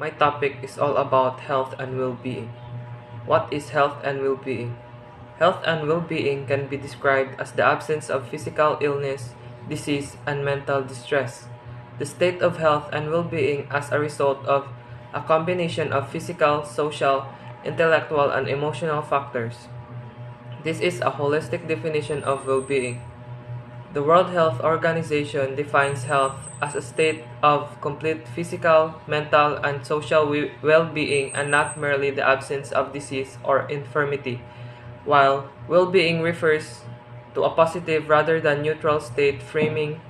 my topic is all about health and well-being. What is health and well-being? Health and well-being can be described as the absence of physical illness, disease, and mental distress. The state of health and well-being as a result of a combination of physical, social, intellectual, and emotional factors. This is a holistic definition of well-being. The World Health Organization defines health as a state of complete physical, mental, and social well-being and not merely the absence of disease or infirmity, while well-being refers to a positive rather than neutral state, framing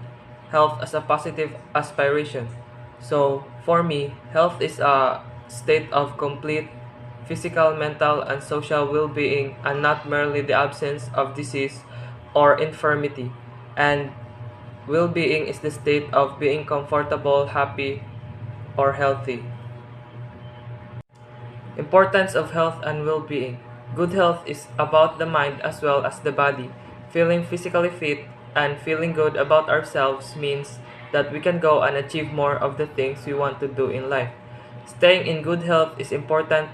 health as a positive aspiration. So, for me, health is a state of complete physical, mental, and social well-being and not merely the absence of disease or infirmity. And well-being is the state of being comfortable, happy, or healthy. Importance of health and well-being. Good health is about the mind as well as the body. Feeling physically fit and feeling good about ourselves means that we can go and achieve more of the things we want to do in life. Staying in good health is important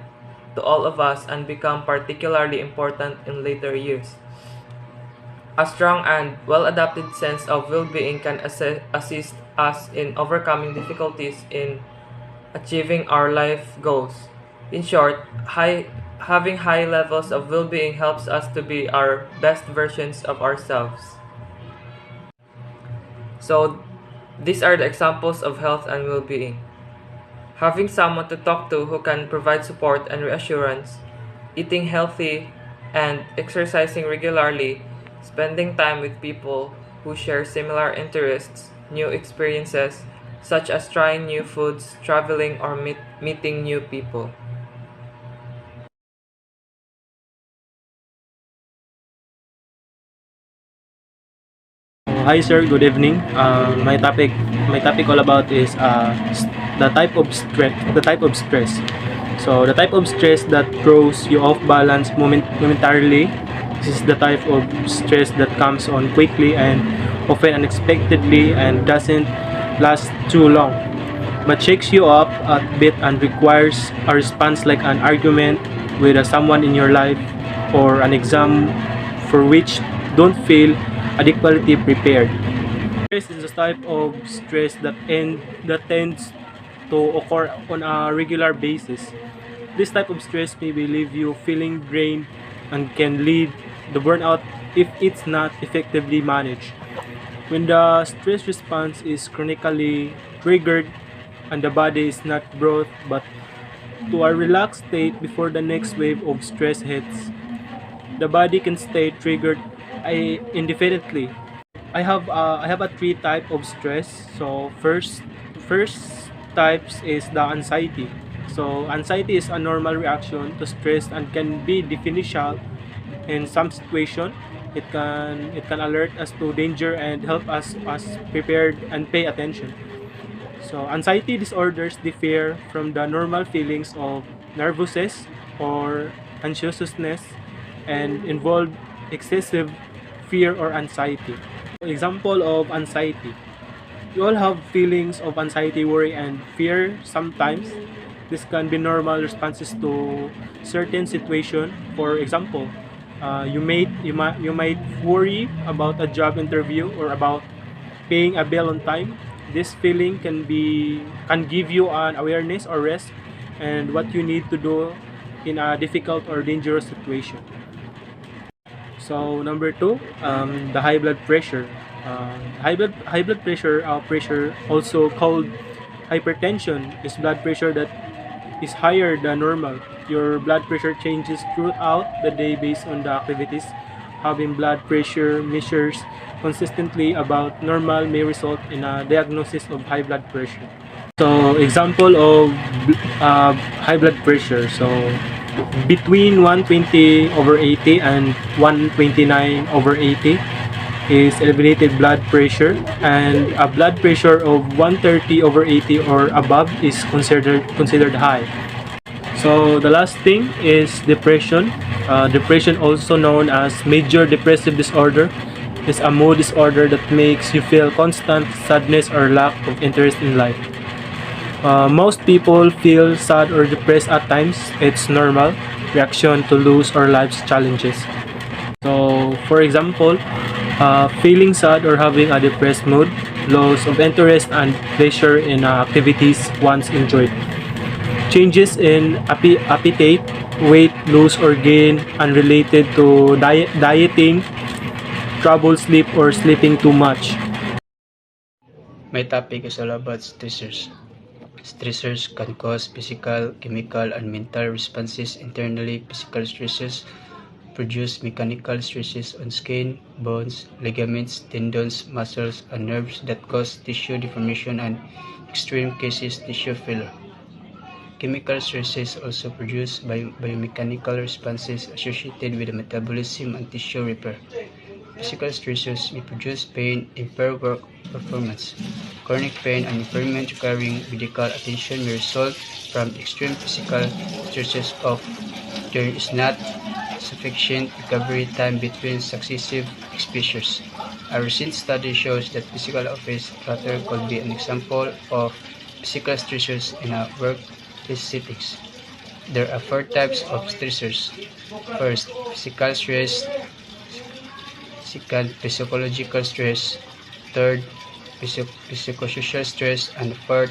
to all of us and become particularly important in later years. A strong and well-adapted sense of well-being can assist us in overcoming difficulties in achieving our life goals. In short, having high levels of well-being helps us to be our best versions of ourselves. So, these are the examples of health and well-being. Having someone to talk to who can provide support and reassurance, eating healthy and exercising regularly, spending time with people who share similar interests, new experiences, such as trying new foods, traveling, or meeting new people. Hi sir, good evening. My topic all about is the type of stress. The type of stress. So the type of stress that throws you off balance momentarily. This is the type of stress that comes on quickly and often unexpectedly and doesn't last too long, but shakes you up a bit and requires a response like an argument with someone in your life or an exam for which don't feel adequately prepared. Stress is a type of stress that tends to occur on a regular basis. This type of stress may leave you feeling drained and can lead to burnout if it's not effectively managed. When the stress response is chronically triggered and the body is not brought but to a relaxed state before the next wave of stress hits, the body can stay triggered indefinitely. I have a three type of stress. So first types is the anxiety. So anxiety is a normal reaction to stress and can be beneficial in some situation. It can alert us to danger and help us prepared and pay attention. So anxiety disorders differ from the normal feelings of nervousness or anxiousness and involve excessive fear or anxiety. Example of anxiety. We all have feelings of anxiety, worry, and fear sometimes. This can be normal responses to certain situation. For example, you might worry about a job interview or about paying a bill on time. This feeling can give you an awareness or rest and what you need to do in a difficult or dangerous situation. So number two, the high blood pressure. High blood pressure, also called hypertension, is blood pressure that is higher than normal. Your blood pressure changes throughout the day based on the activities. Having blood pressure measures consistently about normal may result in a diagnosis of high blood pressure. So example of high blood pressure. So between 120 over 80 and 129 over 80 is elevated blood pressure, and a blood pressure of 130 over 80 or above is considered high. So the last thing is depression. Depression, also known as major depressive disorder, is a mood disorder that makes you feel constant sadness or lack of interest in life. Most people feel sad or depressed at times. It's normal reaction to lose or life's challenges. So, for example, feeling sad or having a depressed mood, loss of interest and pleasure in activities once enjoyed, changes in appetite, weight loss or gain unrelated to dieting, trouble sleep or sleeping too much. My topic is all about stressors. Stressors can cause physical, chemical, and mental responses internally. Physical stresses produce mechanical stresses on skin, bones, ligaments, tendons, muscles, and nerves that cause tissue deformation and, in extreme cases, tissue failure. Chemical stresses also produce biomechanical responses associated with the metabolism and tissue repair. Physical stressors may produce pain, impair work performance. Chronic pain and impairment requiring medical attention may result from extreme physical stresses of there is not sufficient recovery time between successive exposures. A recent study shows that physical office clutter could be an example of physical stressors in a workplace settings. There are four types of stressors. First, physical stress. Second, psychological stress. Third, psychosocial stress. And fourth,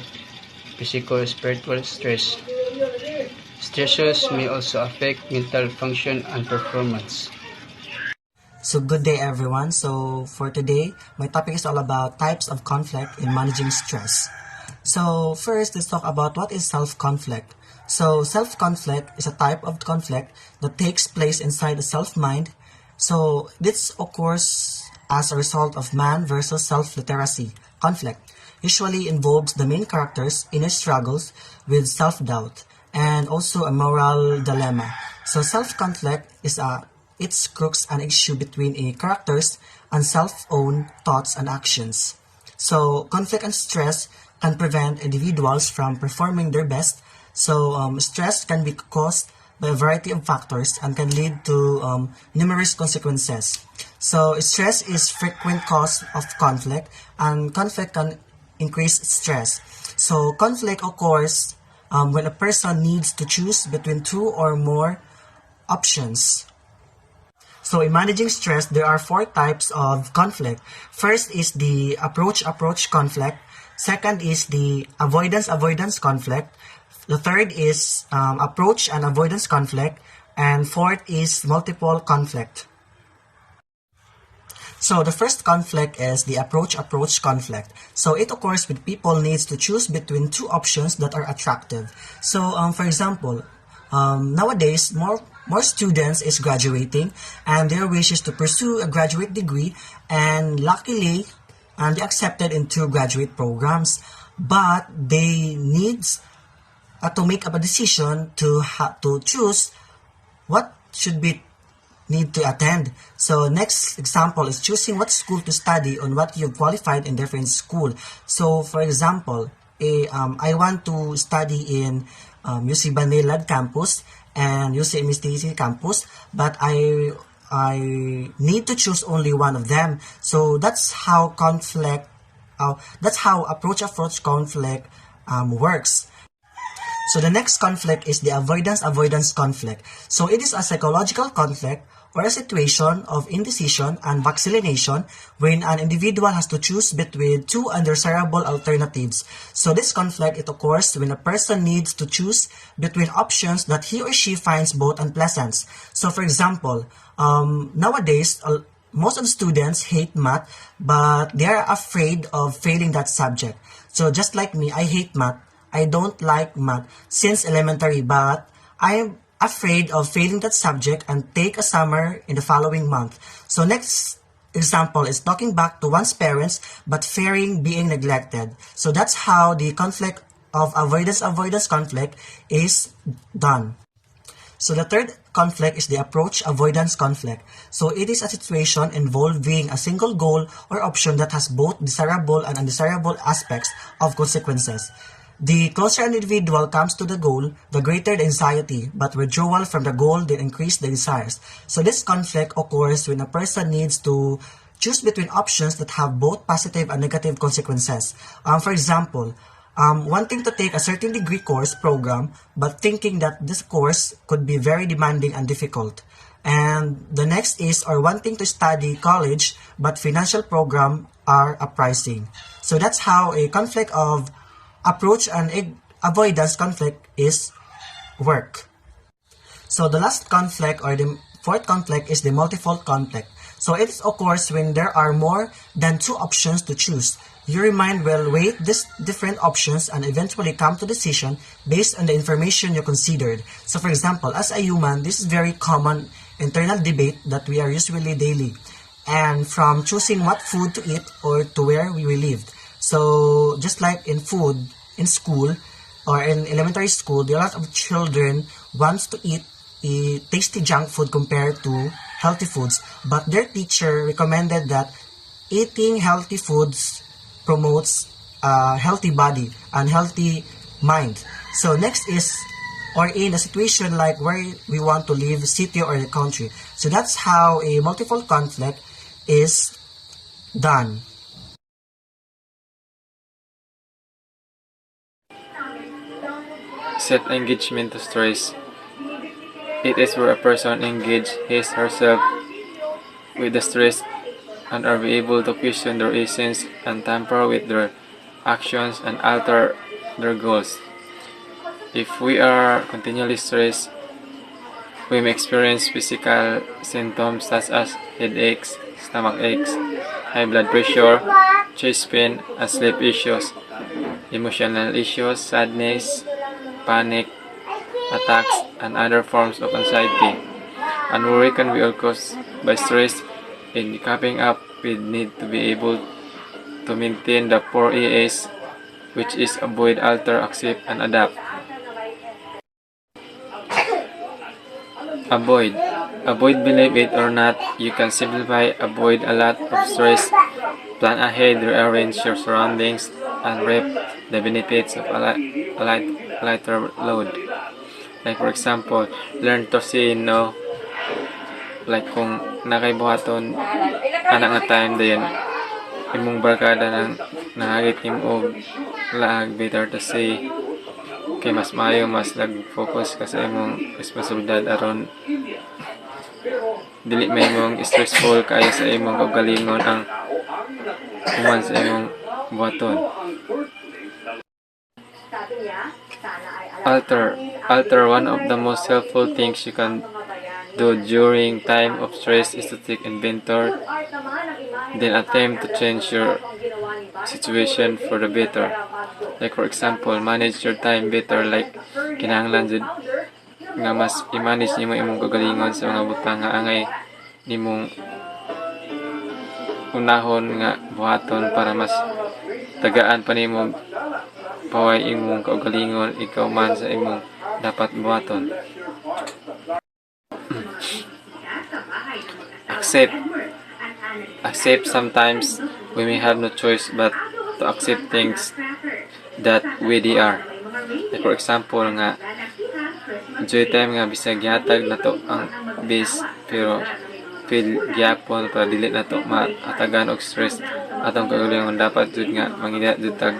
psychospiritual stress. Stressors may also affect mental function and performance. So good day everyone. So for today, my topic is all about types of conflict in managing stress. So first, let's talk about what is self-conflict. So self-conflict is a type of conflict that takes place inside the self-mind. So this occurs as a result of man versus self-literacy conflict. Usually involves the main character's inner struggles with self-doubt and also a moral dilemma. So self-conflict is its crux an issue between a character's and self-own thoughts and actions. So conflict and stress can prevent individuals from performing their best. So stress can be caused by a variety of factors and can lead to numerous consequences. So stress is frequent cause of conflict, and conflict can increase stress. So conflict occurs when a person needs to choose between two or more options. So in managing stress, there are four types of conflict. First is the approach conflict. Second is the avoidance conflict. The third is approach and avoidance conflict. And fourth is multiple conflict. So the first conflict is the approach conflict. So it occurs when people needs to choose between two options that are attractive. So for example, nowadays more students is graduating and their wish is to pursue a graduate degree, and luckily they accepted into graduate programs, but they needs to make up a decision to choose what should be need to attend. So next example is choosing what school to study on what you've qualified in different school. So for example, I want to study in UC Banilad campus and UC MSTC campus, but I need to choose only one of them. So that's how approach conflict works. So the next conflict is the avoidance conflict. So it is a psychological conflict or a situation of indecision and vacillation when an individual has to choose between two undesirable alternatives. So this conflict, it occurs when a person needs to choose between options that he or she finds both unpleasant. So for example, nowadays, most of the students hate math, but they are afraid of failing that subject. So just like me, I hate math. I don't like math since elementary, but I am afraid of failing that subject and take a summer in the following month. So next example is talking back to one's parents but fearing being neglected. So that's how the conflict of avoidance conflict is done. So the third conflict is the approach avoidance conflict. So it is a situation involving a single goal or option that has both desirable and undesirable aspects of consequences. The closer an individual comes to the goal, the greater the anxiety, but withdrawal from the goal then increase the desires. So this conflict occurs when a person needs to choose between options that have both positive and negative consequences. For example, wanting to take a certain degree course program, but thinking that this course could be very demanding and difficult. And the next is, or wanting to study college, but financial program are uprising. So that's how a conflict of approach and avoidance conflict is work. So the last conflict, or the fourth conflict, is the multifold conflict. So it occurs when there are more than two options to choose. Your mind will weigh these different options and eventually come to a decision based on the information you considered. So for example, as a human, this is very common internal debate that we are usually daily. And from choosing what food to eat or to where we live. So just like in food, in school, or in elementary school, there are a lot of children wants to eat tasty junk food compared to healthy foods. But their teacher recommended that eating healthy foods promotes a healthy body and healthy mind. So next is, or in a situation like where we want to live, city or the country. So that's how a multiple conflict is done. Self-engagement to stress. It is where a person engages his herself with the stress and are able to question their essence and tamper with their actions and alter their goals. If we are continually stressed, we may experience physical symptoms such as headaches, stomach aches, high blood pressure, chest pain, and sleep issues, emotional issues, sadness, panic, attacks, and other forms of anxiety. And worry can be all caused by stress. In keeping up, we need to be able to maintain the 4 A's, which is avoid, alter, accept, and adapt. Avoid. Avoid, believe it or not, you can simplify avoid a lot of stress. Plan ahead, rearrange your surroundings, and reap the benefits of a lighter load. Like for example, learn to say no. Like kung nakaibuhaton, anak nga time dayon, imong barkada nang nahagit nimo og laag, better to say kay mas maayo, mas nag-focus ka sa imong responsibilidad aron dili may imong stressful kayo sa imong kaugalingon ang human sa imong buhaton. Alter. One of the most helpful things you can do during time of stress is to take inventory, then attempt to change your situation for the better. Like for example, manage your time better. Like kinahanglan jud nga mas i-manage nimo imong kagalingon sa mga butang nga angay nimong unahon nga buhaton para mas tagaan pa nimo paway imong kaugalingon ikaw man sa imong dapat buhaton. Accept. Sometimes we may have no choice but to accept things that way they are. Like for example nga enjoy time nga bisag gihatag nato ang base pero feel gyapon para dili nato mahatagan og stress atong kaugalingon. Dapat jud nga mangita jud tag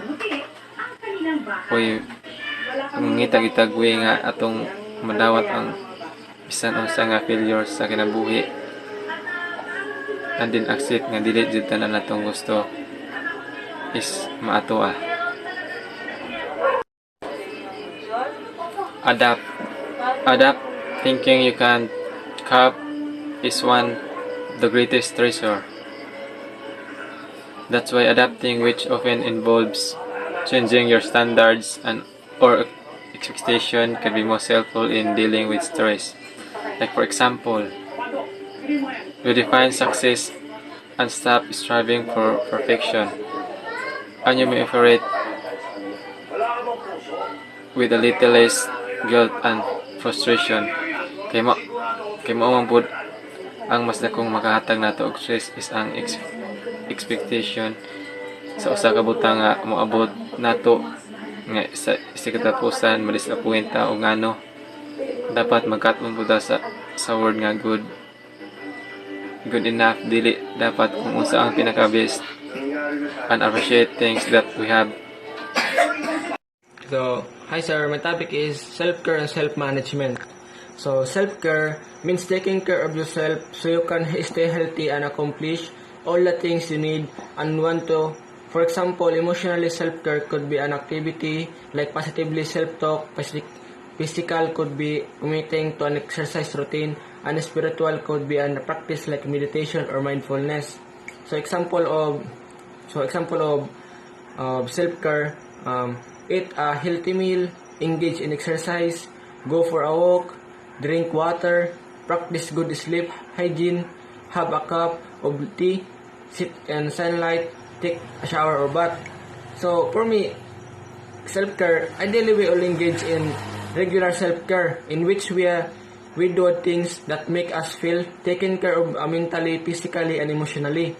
ngitag-itag way nga atong madawat ang bisan unsa nga failure sa kinabuhi, and then accept nga dili jud tanan natong gusto is maatoa. Adapt. Thinking you can cope is one of the greatest treasure. That's why adapting, which often involves changing your standards and or expectation, can be most helpful in dealing with stress. Like for example, redefine success and stop striving for perfection. And you may operate with a little less guilt and frustration. Kay mo man pud ang mas dakong makahatag nato og stress is ang expectation sa usa ka butang nga moabot nato nga sa katapusan ma-disappoint ta og ngano. Dapat magkat-on pud sa word nga good enough. Dili dapat kung unsa ang pinaka best, and appreciate things that we have. So, hi sir, my topic is self-care and self-management. So, self-care means taking care of yourself so you can stay healthy and accomplish all the things you need and want to. For example, emotionally self-care could be an activity like positively self-talk, physical could be committing to an exercise routine, and spiritual could be a practice like meditation or mindfulness. So example of self-care, eat a healthy meal, engage in exercise, go for a walk, drink water, practice good sleep hygiene, have a cup of tea, sit in sunlight, take a shower or bath. So for me, self-care, ideally we all engage in regular self-care in which we do things that make us feel taken care of mentally, physically, and emotionally.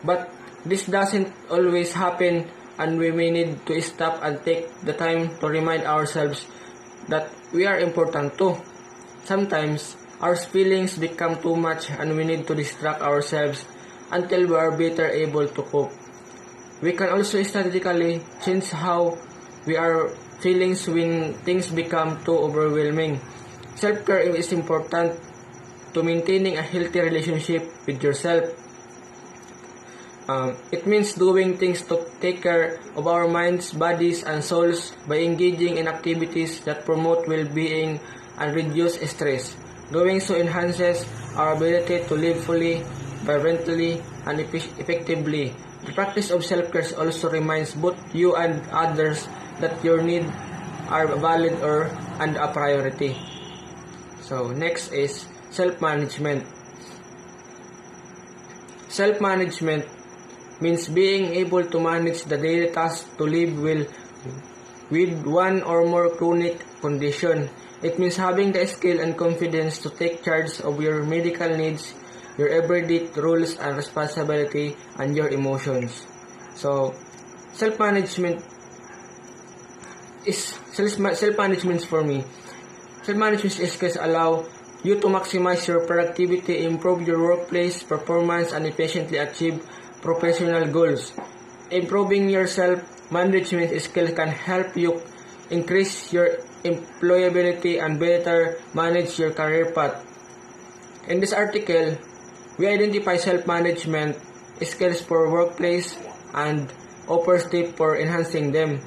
But this doesn't always happen, and we may need to stop and take the time to remind ourselves that we are important too. Sometimes our feelings become too much and we need to distract ourselves until we are better able to cope. We can also strategically change how we are feeling when things become too overwhelming. Self-care is important to maintaining a healthy relationship with yourself. It means doing things to take care of our minds, bodies, and souls by engaging in activities that promote well-being and reduce stress. Doing so enhances our ability to live fully, vibrantly, and effectively. The practice of self-care also reminds both you and others that your needs are valid and a priority. So next is self-management. Self-management means being able to manage the daily tasks to live well with one or more chronic condition. It means having the skill and confidence to take charge of your medical needs, your everyday rules and responsibility, and your emotions. So, self-management for me. Self-management skills allow you to maximize your productivity, improve your workplace performance, and efficiently achieve professional goals. Improving your self-management skills can help you increase your employability and better manage your career path. In this article, we identify self-management skills for workplace and offer tips for enhancing them.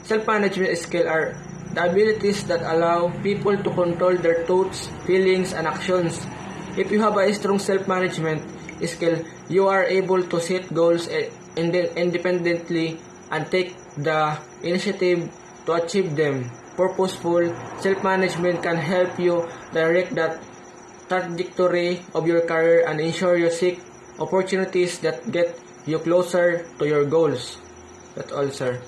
Self-management skills are the abilities that allow people to control their thoughts, feelings, and actions. If you have a strong self-management skill, you are able to set goals independently and take the initiative to achieve them. Purposeful self-management can help you direct the trajectory of your career and ensure you seek opportunities that get you closer to your goals. That's all, sir.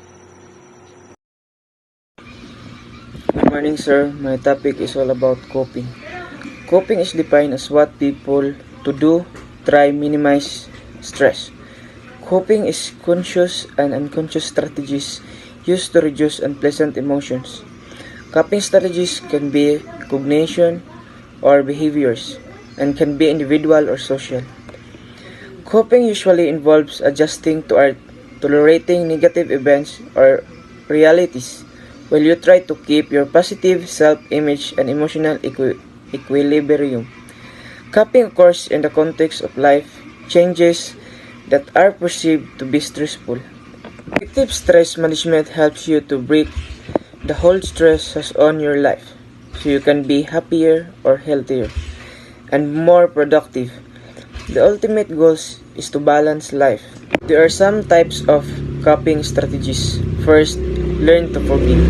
Good morning, sir. My topic is all about coping. Coping is defined as what people to do, try, minimize stress. Coping is conscious and unconscious strategies used to reduce unpleasant emotions. Coping strategies can be cognition or behaviors and can be individual or social. Coping usually involves adjusting to or tolerating negative events or realities while you try to keep your positive self-image and emotional equilibrium. Coping occurs in the context of life changes that are perceived to be stressful. Effective stress management helps you to break the whole stress has on your life so you can be happier or healthier and more productive. The ultimate goal is to balance life. There are some types of coping strategies. First, learn to forgive.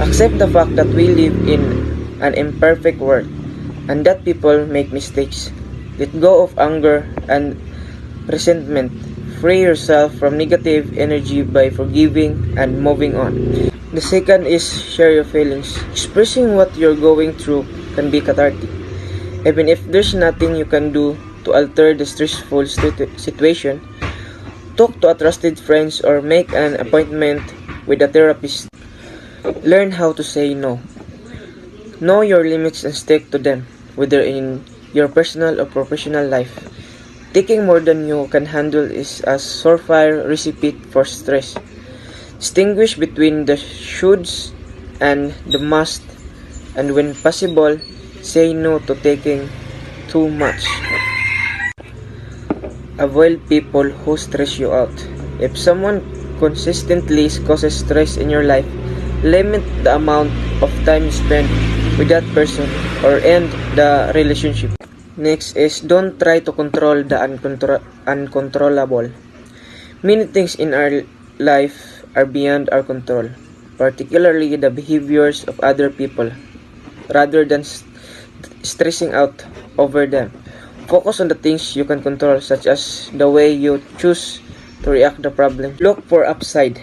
Accept the fact that we live in an imperfect world and that people make mistakes. Let go of anger and resentment. Free yourself from negative energy by forgiving and moving on. The second is share your feelings. Expressing what you're going through can be cathartic. Even if there's nothing you can do to alter the stressful situation, talk to a trusted friend or make an appointment with a therapist. Learn how to say no. Know your limits and stick to them, whether in your personal or professional life. Taking more than you can handle is a surefire recipe for stress. Distinguish between the shoulds and the must, and when possible, say no to taking too much. Avoid people who stress you out. If someone consistently causes stress in your life, limit the amount of time you spend with that person or end the relationship. Next is don't try to control the uncontrollable. Many things in our life are beyond our control, particularly the behaviors of other people, rather than stressing out over them. Focus on the things you can control, such as the way you choose to react to problem. Look for upside.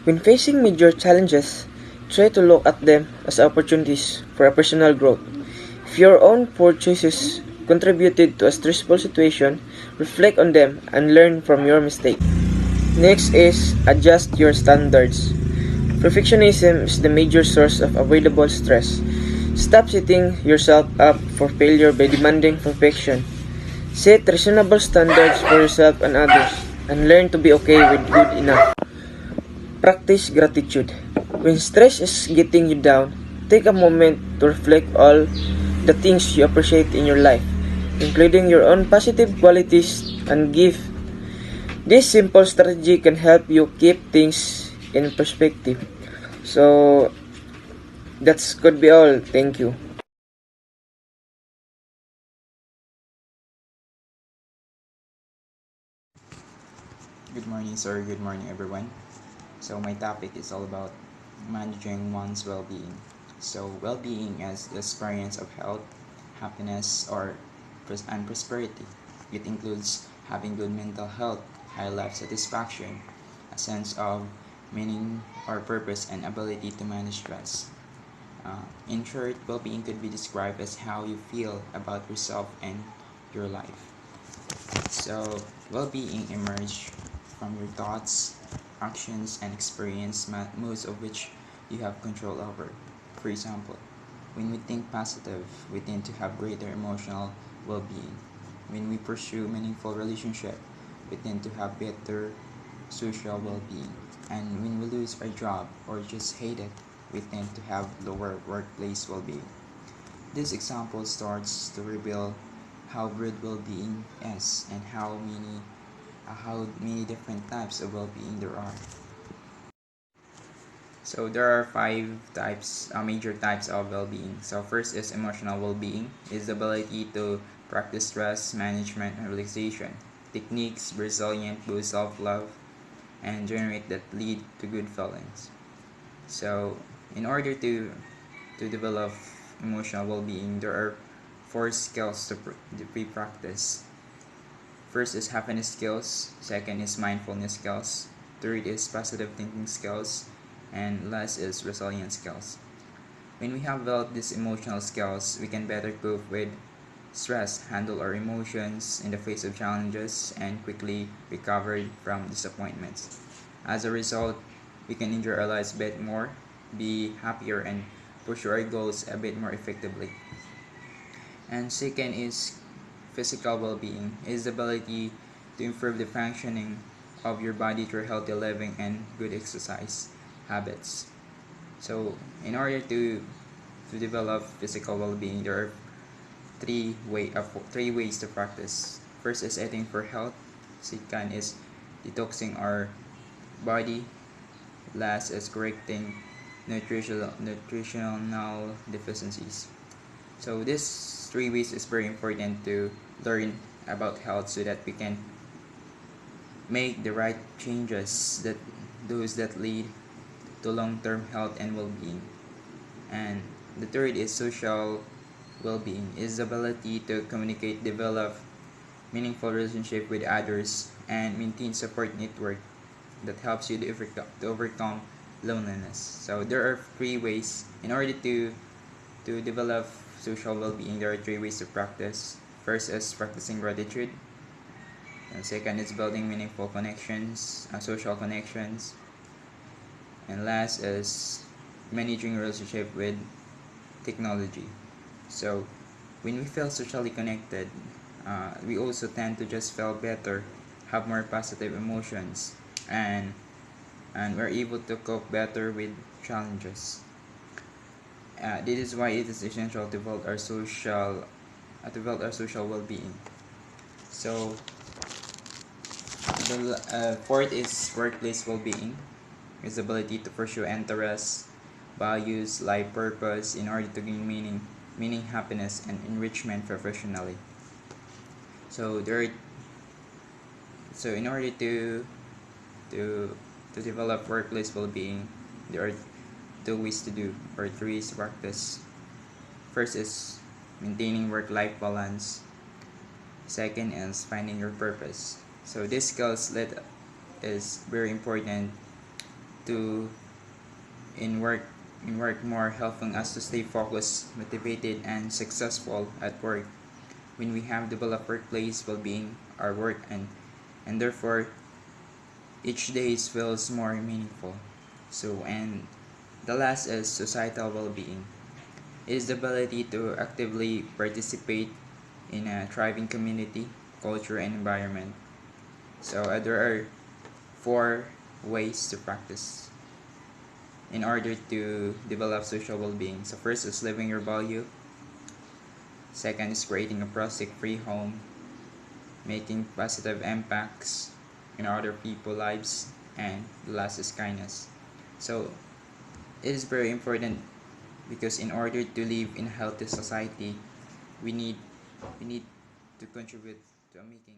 When facing major challenges, try to look at them as opportunities for a personal growth. If your own poor choices contributed to a stressful situation, reflect on them and learn from your mistake. Next is adjust your standards. Perfectionism is the major source of avoidable stress. Stop setting yourself up for failure by demanding perfection. Set reasonable standards for yourself and others, and learn to be okay with good enough. Practice gratitude. When stress is getting you down, take a moment to reflect all the things you appreciate in your life, including your own positive qualities, and give. This simple strategy can help you keep things in perspective. So, that's could be all. Thank you. Good morning, sir. Good morning, everyone. So, my topic is all about managing one's well being. So, well being is the experience of health, happiness, and prosperity. It includes having good mental health, high life satisfaction, a sense of meaning or purpose, and ability to manage stress. In short, well being could be described as how you feel about yourself and your life. So, well being emerges from your thoughts, actions, and experience, most of which you have control over. For example, when we think positive, we tend to have greater emotional well being. When we pursue meaningful relationship, we tend to have better social well being. And when we lose our job or just hate it, we tend to have lower workplace well being. This example starts to reveal how broad well-being is and how many different types of well-being there are. So there are major types of well-being. So first is emotional well-being, is the ability to practice stress management and relaxation techniques, resilient, boost self-love, and generate that lead to good feelings. So in order to develop emotional well-being, there are four skills to be practiced. First is happiness skills, second is mindfulness skills, third is positive thinking skills, and last is resilience skills. When we have developed these emotional skills, we can better cope with stress, handle our emotions in the face of challenges, and quickly recover from disappointments. As a result, we can enjoy our lives a bit more, be happier, and pursue our goals a bit more effectively. And second is physical well-being, is the ability to improve the functioning of your body through healthy living and good exercise habits. So, in order to develop physical well-being, there are three ways to practice. First is eating for health. Second is detoxing our body. Last is correcting nutritional deficiencies. So this three ways is very important to learn about health so that we can make the right changes that lead to long-term health and well-being. And the third is social well-being, is the ability to communicate, develop meaningful relationship with others, and maintain support network that helps you to overcome loneliness. So there are three ways in order to develop social well-being. There are three ways to practice. First is practicing gratitude, and second is building meaningful connections, social connections, and last is managing relationship with technology. So when we feel socially connected, we also tend to just feel better, have more positive emotions, and and we're able to cope better with challenges. This is why it is essential to develop our social well-being. So the fourth is workplace well-being, is the ability to pursue interests, values, life purpose in order to gain meaning, happiness, and enrichment professionally. So in order to to develop workplace well-being, there are two ways to do or three ways to practice. First is maintaining work-life balance. Second is finding your purpose. So this skills that is very important to in work more, helping us to stay focused, motivated, and successful at work. When we have developed workplace well-being, our work and therefore each day feels more meaningful. So and the last is societal well-being. It is the ability to actively participate in a thriving community, culture, and environment. So there are four ways to practice in order to develop social well-being. So first is living your value. Second is creating a plastic-free home, making positive impacts in other people's lives, and the last is kindness. So it is very important because in order to live in a healthy society, we need to contribute to making